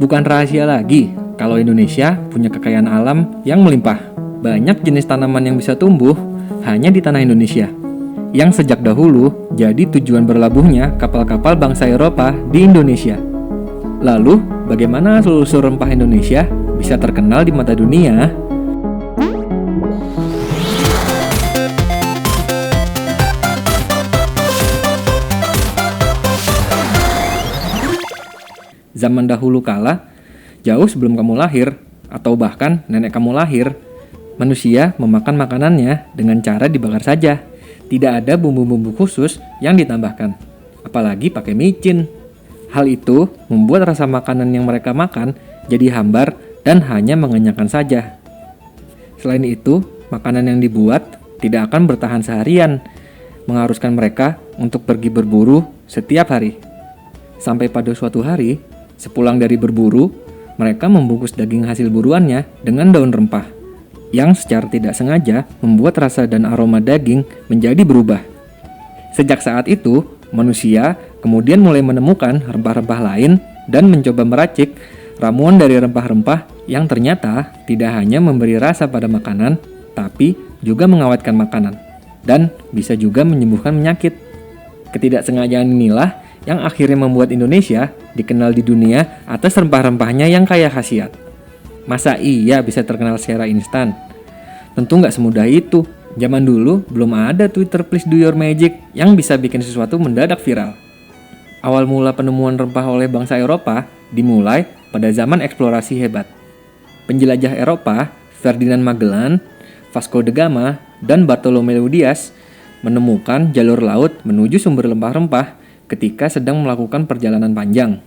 Bukan rahasia lagi kalau Indonesia punya kekayaan alam yang melimpah. Banyak jenis tanaman yang bisa tumbuh hanya di tanah Indonesia, yang sejak dahulu jadi tujuan berlabuhnya kapal-kapal bangsa Eropa di Indonesia. Lalu, bagaimana asal-usul rempah Indonesia bisa terkenal di mata dunia? Zaman dahulu kala, jauh sebelum kamu lahir, atau bahkan nenek kamu lahir, manusia memakan makanannya dengan cara dibakar saja. Tidak ada bumbu-bumbu khusus yang ditambahkan, apalagi pakai micin. Hal itu membuat rasa makanan yang mereka makan jadi hambar dan hanya mengenyangkan saja. Selain itu, makanan yang dibuat tidak akan bertahan seharian, mengharuskan mereka untuk pergi berburu setiap hari. Sampai pada suatu hari, sepulang dari berburu, mereka membungkus daging hasil buruannya dengan daun rempah, yang secara tidak sengaja membuat rasa dan aroma daging menjadi berubah. Sejak saat itu, manusia kemudian mulai menemukan rempah-rempah lain dan mencoba meracik ramuan dari rempah-rempah yang ternyata tidak hanya memberi rasa pada makanan, tapi juga mengawetkan makanan, dan bisa juga menyembuhkan penyakit. Ketidaksengajaan inilah yang akhirnya membuat Indonesia dikenal di dunia atas rempah-rempahnya yang kaya khasiat. Masa iya bisa terkenal secara instan? Tentu nggak semudah itu. Zaman dulu belum ada Twitter Please Do Your Magic yang bisa bikin sesuatu mendadak viral. Awal mula penemuan rempah oleh bangsa Eropa dimulai pada zaman eksplorasi hebat. Penjelajah Eropa, Ferdinand Magellan, Vasco da Gama, dan Bartolomeu Dias menemukan jalur laut menuju sumber rempah-rempah ketika sedang melakukan perjalanan panjang.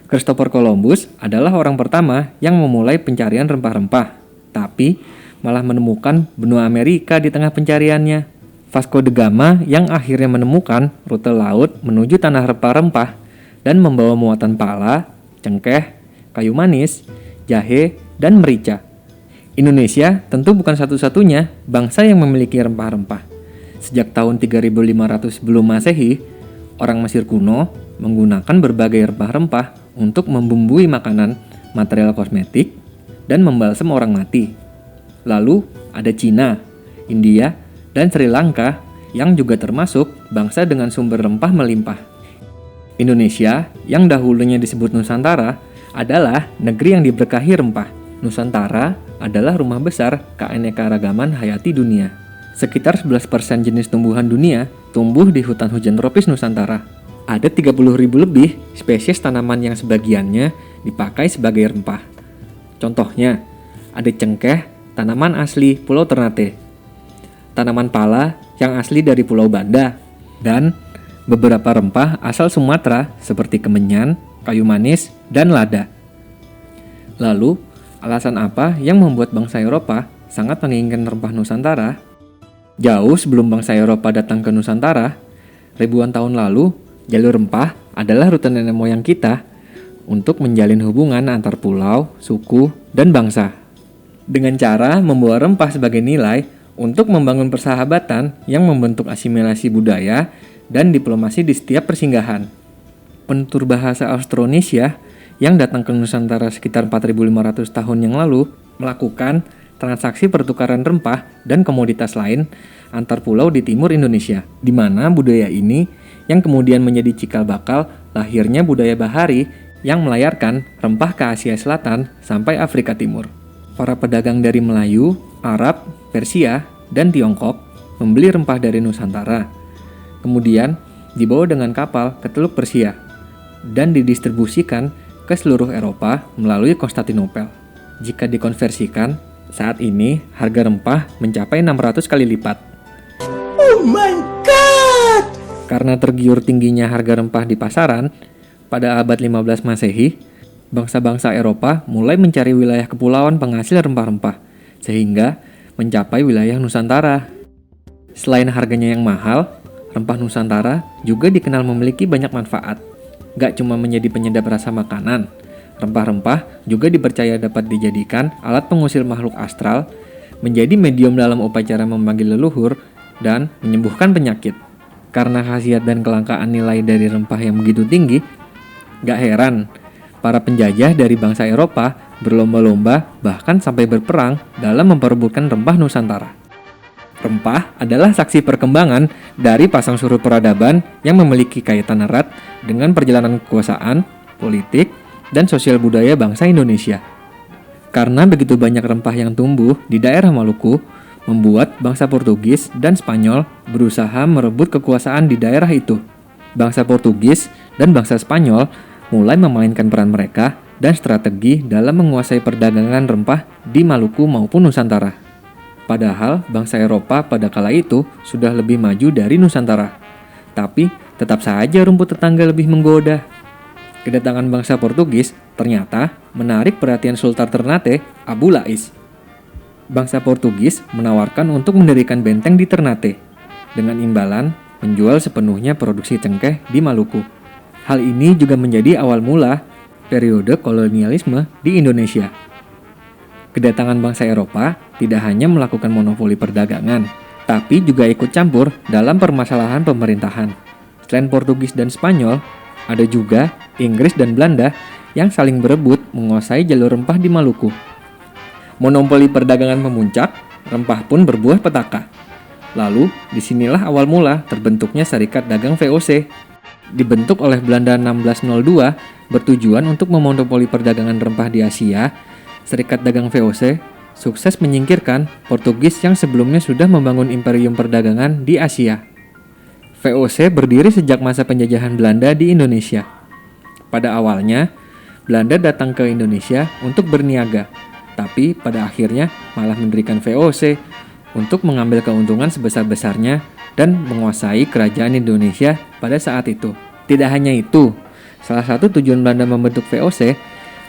Christopher Columbus adalah orang pertama yang memulai pencarian rempah-rempah, tapi malah menemukan benua Amerika di tengah pencariannya. Vasco da Gama yang akhirnya menemukan rute laut menuju tanah rempah-rempah dan membawa muatan pala, cengkeh, kayu manis, jahe, dan merica. Indonesia tentu bukan satu-satunya bangsa yang memiliki rempah-rempah. Sejak tahun 3500 sebelum Masehi, orang Mesir kuno menggunakan berbagai rempah-rempah untuk membumbui makanan, material kosmetik, dan membalsem orang mati. Lalu ada Cina, India, dan Sri Lanka yang juga termasuk bangsa dengan sumber rempah melimpah. Indonesia yang dahulunya disebut Nusantara adalah negeri yang diberkahi rempah. Nusantara adalah rumah besar keanekaragaman hayati dunia. Sekitar 11% jenis tumbuhan dunia tumbuh di hutan hujan tropis Nusantara. Ada 30.000 lebih spesies tanaman yang sebagiannya dipakai sebagai rempah. Contohnya, ada cengkeh, tanaman asli Pulau Ternate, tanaman pala yang asli dari Pulau Banda, dan beberapa rempah asal Sumatera seperti kemenyan, kayu manis, dan lada. Lalu, alasan apa yang membuat bangsa Eropa sangat menginginkan rempah Nusantara? Jauh sebelum bangsa Eropa datang ke Nusantara, ribuan tahun lalu, jalur rempah adalah rute nenek moyang kita untuk menjalin hubungan antar pulau, suku, dan bangsa. Dengan cara membawa rempah sebagai nilai untuk membangun persahabatan yang membentuk asimilasi budaya dan diplomasi di setiap persinggahan. Penutur bahasa Austronesia yang datang ke Nusantara sekitar 4.500 tahun yang lalu melakukan transaksi pertukaran rempah dan komoditas lain antar pulau di timur Indonesia, di mana budaya ini yang kemudian menjadi cikal bakal lahirnya budaya bahari yang melayarkan rempah ke Asia Selatan sampai Afrika Timur. Para pedagang dari Melayu, Arab, Persia, dan Tiongkok membeli rempah dari Nusantara. Kemudian dibawa dengan kapal ke Teluk Persia dan didistribusikan ke seluruh Eropa melalui Konstantinopel. Jika dikonversikan, saat ini harga rempah mencapai 600 kali lipat. Oh my god! Karena tergiur tingginya harga rempah di pasaran, pada abad 15 Masehi, bangsa-bangsa Eropa mulai mencari wilayah kepulauan penghasil rempah-rempah, sehingga mencapai wilayah Nusantara. Selain harganya yang mahal, rempah Nusantara juga dikenal memiliki banyak manfaat. Gak cuma menjadi penyedap rasa makanan, rempah-rempah juga dipercaya dapat dijadikan alat pengusir makhluk astral, menjadi medium dalam upacara memanggil leluhur, dan menyembuhkan penyakit. Karena khasiat dan kelangkaan nilai dari rempah yang begitu tinggi, gak heran para penjajah dari bangsa Eropa berlomba-lomba bahkan sampai berperang dalam memperebutkan rempah Nusantara. Rempah adalah saksi perkembangan dari pasang surut peradaban yang memiliki kaitan erat dengan perjalanan kekuasaan, politik, dan sosial budaya bangsa Indonesia. Karena begitu banyak rempah yang tumbuh di daerah Maluku, membuat bangsa Portugis dan Spanyol berusaha merebut kekuasaan di daerah itu. Bangsa Portugis dan bangsa Spanyol mulai memainkan peran mereka dan strategi dalam menguasai perdagangan rempah di Maluku maupun Nusantara. Padahal bangsa Eropa pada kala itu sudah lebih maju dari Nusantara. Tapi tetap saja rumput tetangga lebih menggoda. Kedatangan bangsa Portugis ternyata menarik perhatian Sultan Ternate, Abu Lais. Bangsa Portugis menawarkan untuk mendirikan benteng di Ternate dengan imbalan menjual sepenuhnya produksi cengkeh di Maluku. Hal ini juga menjadi awal mula periode kolonialisme di Indonesia. Kedatangan bangsa Eropa tidak hanya melakukan monopoli perdagangan, tapi juga ikut campur dalam permasalahan pemerintahan. Selain Portugis dan Spanyol, ada juga Inggris dan Belanda yang saling berebut menguasai jalur rempah di Maluku. Monopoli perdagangan memuncak, rempah pun berbuah petaka. Lalu, disinilah awal mula terbentuknya Serikat Dagang VOC. Dibentuk oleh Belanda 1602, bertujuan untuk memonopoli perdagangan rempah di Asia. Serikat Dagang VOC sukses menyingkirkan Portugis yang sebelumnya sudah membangun imperium perdagangan di Asia. VOC berdiri sejak masa penjajahan Belanda di Indonesia. Pada awalnya, Belanda datang ke Indonesia untuk berniaga, tapi pada akhirnya malah mendirikan VOC untuk mengambil keuntungan sebesar-besarnya dan menguasai kerajaan Indonesia pada saat itu. Tidak hanya itu, salah satu tujuan Belanda membentuk VOC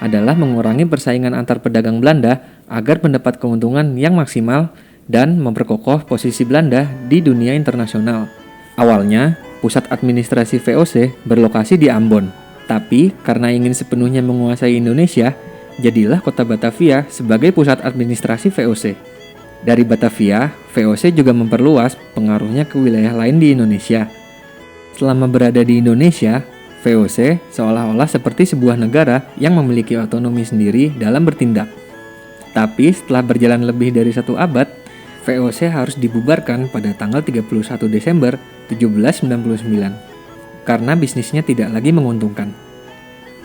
adalah mengurangi persaingan antar pedagang Belanda agar mendapat keuntungan yang maksimal dan memperkokoh posisi Belanda di dunia internasional. Awalnya, pusat administrasi VOC berlokasi di Ambon, tapi karena ingin sepenuhnya menguasai Indonesia, jadilah kota Batavia sebagai pusat administrasi VOC. Dari Batavia, VOC juga memperluas pengaruhnya ke wilayah lain di Indonesia. Selama berada di Indonesia, VOC seolah-olah seperti sebuah negara yang memiliki otonomi sendiri dalam bertindak. Tapi setelah berjalan lebih dari 1 abad, VOC harus dibubarkan pada tanggal 31 Desember 1799 karena bisnisnya tidak lagi menguntungkan.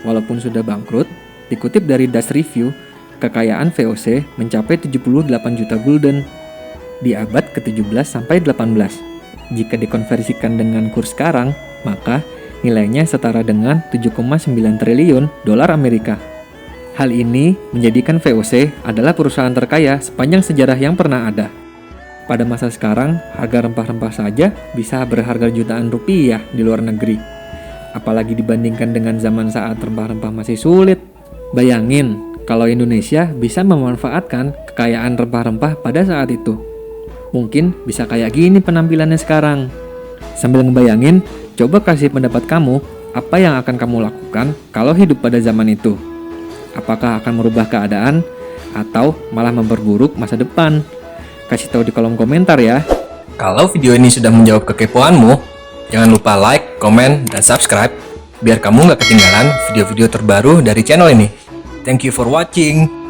Walaupun sudah bangkrut, dikutip dari Dutch Review, kekayaan VOC mencapai 78 juta gulden di abad ke-17 sampai 18. Jika dikonversikan dengan kurs sekarang, maka nilainya setara dengan 7,9 triliun dolar Amerika. Hal ini menjadikan VOC adalah perusahaan terkaya sepanjang sejarah yang pernah ada. Pada masa sekarang, harga rempah-rempah saja bisa berharga jutaan rupiah di luar negeri. Apalagi dibandingkan dengan zaman saat rempah-rempah masih sulit. Bayangin, kalau Indonesia bisa memanfaatkan kekayaan rempah-rempah pada saat itu. Mungkin bisa kayak gini penampilannya sekarang. Sambil ngebayangin, coba kasih pendapat kamu, apa yang akan kamu lakukan kalau hidup pada zaman itu? Apakah akan merubah keadaan, atau malah memperburuk masa depan? Kasih tahu di kolom komentar ya. Kalau video ini sudah menjawab kekepoanmu, jangan lupa like, komen, dan subscribe, biar kamu nggak ketinggalan video-video terbaru dari channel ini. Thank you for watching.